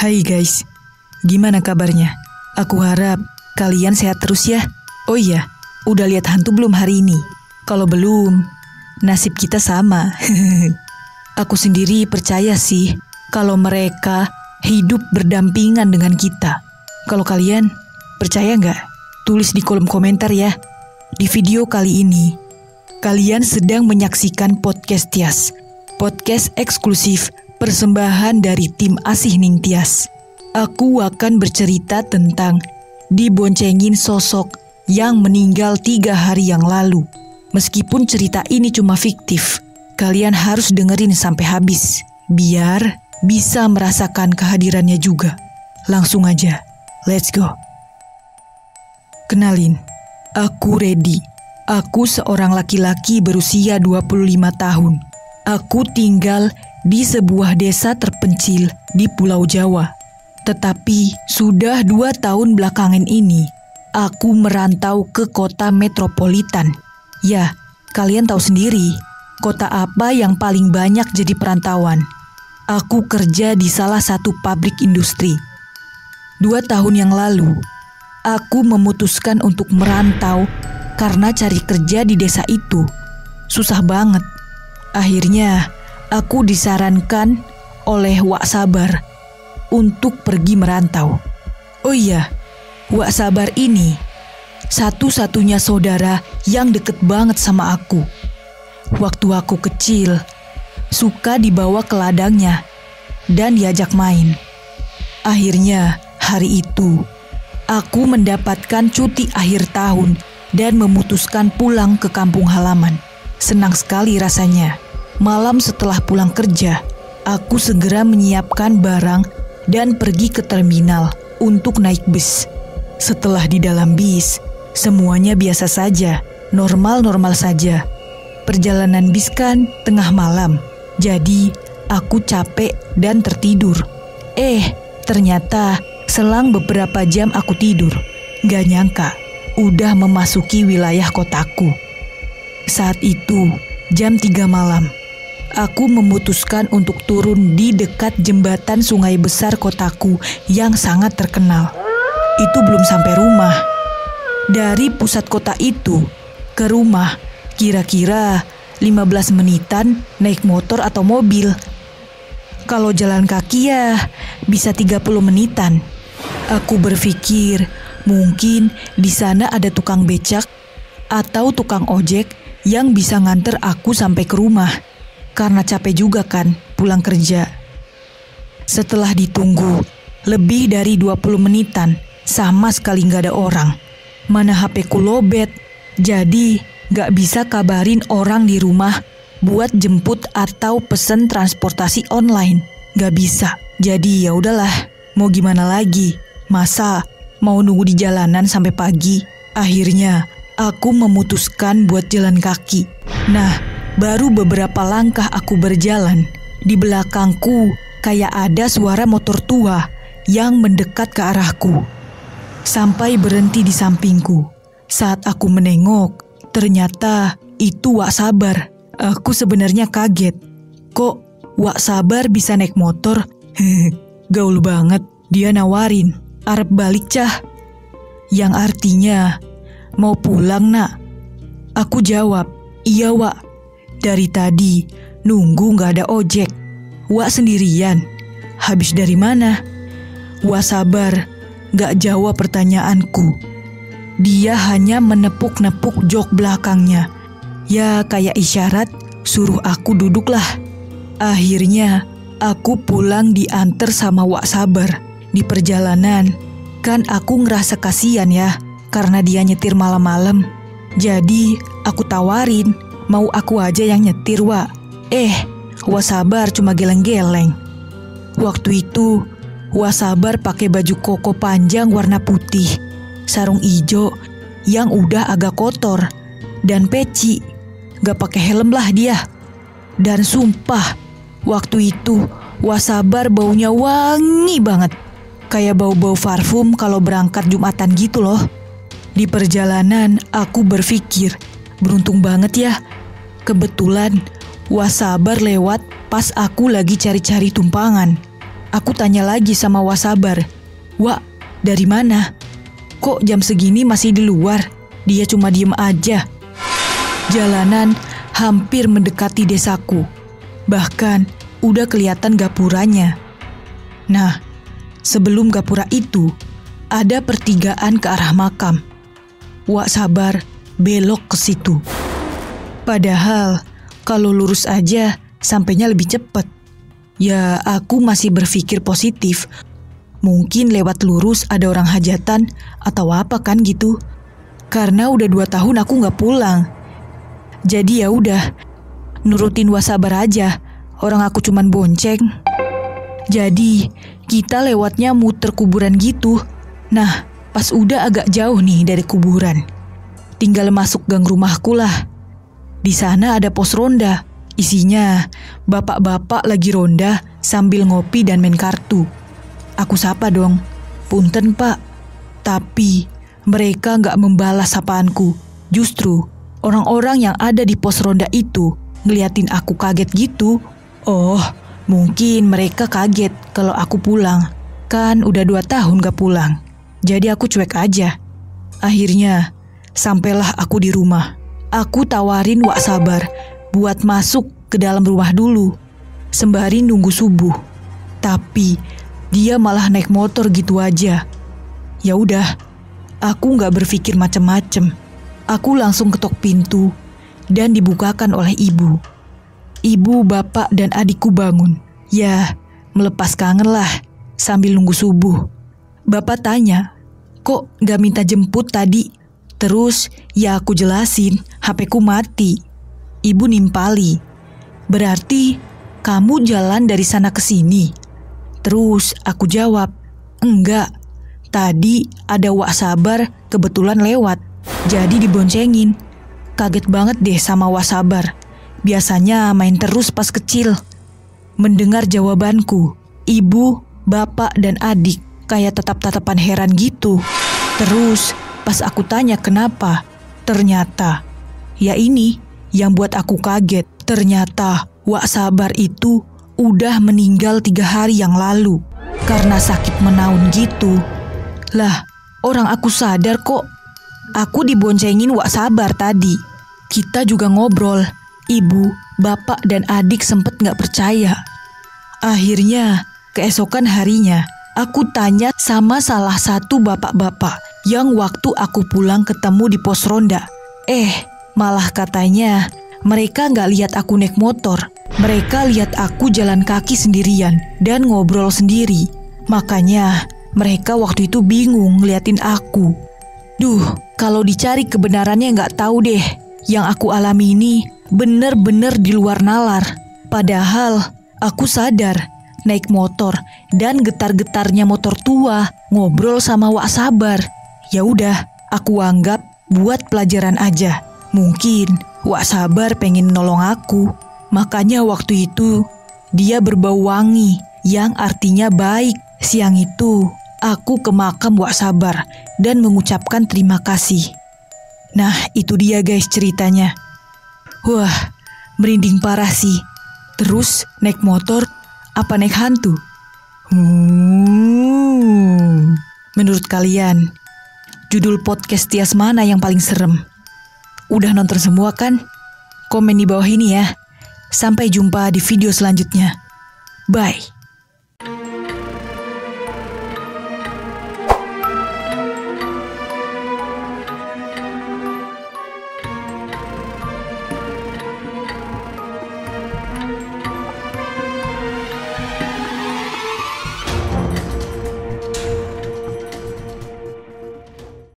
Hai guys, gimana kabarnya? Aku harap kalian sehat terus ya. Oh iya, udah lihat hantu belum hari ini? Kalau belum, nasib kita sama. Aku sendiri percaya sih kalau mereka hidup berdampingan dengan kita. Kalau kalian percaya nggak? Tulis di kolom komentar ya. Di video kali ini, kalian sedang menyaksikan podcast Tias, podcast eksklusif persembahan dari tim Asih Ning Tias. Aku akan bercerita tentang diboncengin sosok yang meninggal 3 hari yang lalu. Meskipun cerita ini cuma fiktif, kalian harus dengerin sampai habis, biar bisa merasakan kehadirannya juga. Langsung aja, let's go. Kenalin, aku Reddy. Aku seorang laki-laki berusia 25 tahun. Aku tinggal di sebuah desa terpencil di Pulau Jawa. Tetapi sudah 2 tahun belakangan ini, aku merantau ke kota metropolitan. Ya, kalian tahu sendiri, kota apa yang paling banyak jadi perantauan. Aku kerja di salah satu pabrik industri. 2 tahun yang lalu, aku memutuskan untuk merantau karena cari kerja di desa itu susah banget. Akhirnya, aku disarankan oleh Wak Sabar untuk pergi merantau. Oh iya, Wak Sabar ini satu-satunya saudara yang deket banget sama aku. Waktu aku kecil, suka dibawa ke ladangnya dan diajak main. Akhirnya, hari itu, aku mendapatkan cuti akhir tahun dan memutuskan pulang ke kampung halaman. Senang sekali rasanya. Malam setelah pulang kerja, aku segera menyiapkan barang dan pergi ke terminal untuk naik bis. Setelah di dalam bis, semuanya biasa saja, normal-normal saja. Perjalanan bis kan tengah malam, jadi aku capek dan tertidur. Ternyata selang beberapa jam aku tidur. Gak nyangka, udah memasuki wilayah kotaku. Saat itu, jam 3 malam. Aku memutuskan untuk turun di dekat jembatan sungai besar kotaku yang sangat terkenal. Itu belum sampai rumah. Dari pusat kota itu ke rumah kira-kira 15 menitan naik motor atau mobil. Kalau jalan kaki ya bisa 30 menitan. Aku berpikir mungkin di sana ada tukang becak atau tukang ojek yang bisa nganter aku sampai ke rumah. Karena capek juga kan pulang kerja. Setelah ditunggu lebih dari 20 menitan, sama sekali gak ada orang. Mana HP ku lobet, jadi gak bisa kabarin orang di rumah buat jemput atau pesen transportasi online. Gak bisa. Jadi ya udahlah, mau gimana lagi? Masa mau nunggu di jalanan sampai pagi? Akhirnya aku memutuskan buat jalan kaki. Nah, baru beberapa langkah aku berjalan, di belakangku kayak ada suara motor tua yang mendekat ke arahku. Sampai berhenti di sampingku. Saat aku menengok, ternyata itu Wak Sabar. Aku sebenarnya kaget. Kok Wak Sabar bisa naik motor? Gaul banget. Dia nawarin, arep balik cah. Yang artinya, mau pulang nak? Aku jawab, iya Wak. Dari tadi nunggu gak ada ojek. Wak sendirian. Habis dari mana? Wak Sabar gak jawab pertanyaanku. Dia hanya menepuk-nepuk jok belakangnya. Ya kayak isyarat suruh aku duduklah. Akhirnya aku pulang diantar sama Wak Sabar. Di perjalanan kan aku ngerasa kasihan ya karena dia nyetir malam-malam. Jadi aku tawarin, mau aku aja yang nyetir, Wak. Wak Sabar cuma geleng-geleng. Waktu itu, Wak Sabar pakai baju koko panjang warna putih, sarung ijo yang udah agak kotor, dan peci. Gak pakai helm lah dia. Dan sumpah, waktu itu Wak Sabar baunya wangi banget. Kayak bau-bau parfum kalau berangkat Jumatan gitu loh. Di perjalanan, aku berpikir, beruntung banget ya. Kebetulan Wak Sabar lewat pas aku lagi cari-cari tumpangan. Aku tanya lagi sama Wak Sabar. Wak, dari mana? Kok jam segini masih di luar? Dia cuma diem aja. Jalanan hampir mendekati desaku. Bahkan udah kelihatan gapuranya. Nah, sebelum gapura itu, ada pertigaan ke arah makam. Wak Sabar belok ke situ. Padahal kalau lurus aja sampainya lebih cepat. Ya, aku masih berpikir positif. Mungkin lewat lurus ada orang hajatan atau apa kan gitu. Karena udah 2 tahun aku gak pulang. Jadi ya udah, nurutin Wak Sabar aja. Orang aku cuman bonceng. Jadi kita lewatnya muter kuburan gitu. Nah, pas udah agak jauh nih dari kuburan, tinggal masuk gang rumahku lah. Di sana ada pos ronda. Isinya bapak-bapak lagi ronda sambil ngopi dan main kartu. Aku sapa dong, "Punten Pak." Tapi mereka gak membalas sapaanku. Justru orang-orang yang ada di pos ronda itu ngeliatin aku kaget gitu. Oh, mungkin mereka kaget kalau aku pulang. Kan udah 2 tahun gak pulang. Jadi aku cuek aja. Akhirnya sampailah aku di rumah. Aku tawarin Wak Sabar buat masuk ke dalam rumah dulu, sembari nunggu subuh. Tapi dia malah naik motor gitu aja. Ya udah, aku gak berpikir macem-macem. Aku langsung ketok pintu dan dibukakan oleh ibu. Ibu, bapak, dan adikku bangun. Ya, melepas kangen lah sambil nunggu subuh. Bapak tanya, "Kok gak minta jemput tadi?" Terus ya aku jelasin, HP-ku mati. Ibu nimpali, "Berarti kamu jalan dari sana ke sini?" Terus aku jawab, "Enggak, tadi ada Wak Sabar kebetulan lewat, jadi diboncengin." Kaget banget deh sama Wak Sabar. Biasanya main terus pas kecil. Mendengar jawabanku, ibu, bapak, dan adik kayak tatap-tatapan heran gitu. Terus pas aku tanya kenapa, ternyata ya ini yang buat aku kaget. Ternyata Wak Sabar itu udah meninggal 3 hari yang lalu karena sakit menaun gitu. Lah, orang aku sadar kok. Aku diboncengin Wak Sabar tadi. Kita juga ngobrol. Ibu, bapak, dan adik sempet gak percaya. Akhirnya, keesokan harinya, aku tanya sama salah satu bapak-bapak yang waktu aku pulang ketemu di pos ronda. Malah katanya mereka gak lihat aku naik motor. Mereka lihat aku jalan kaki sendirian dan ngobrol sendiri. Makanya mereka waktu itu bingung ngeliatin aku. Duh, kalau dicari kebenarannya gak tahu deh. Yang aku alami ini bener-bener di luar nalar. Padahal aku sadar naik motor dan getar-getarnya motor tua ngobrol sama Wak Sabar. Ya udah, aku anggap buat pelajaran aja. Mungkin Wak Sabar pengen nolong aku. Makanya waktu itu dia berbau wangi yang artinya baik. Siang itu aku ke makam Wak Sabar dan mengucapkan terima kasih. Nah, itu dia guys ceritanya. Wah, merinding parah sih. Terus naik motor apa naik hantu? Menurut kalian, judul podcast Tias mana yang paling serem? Udah nonton semua kan? Komen di bawah ini ya. Sampai jumpa di video selanjutnya. Bye.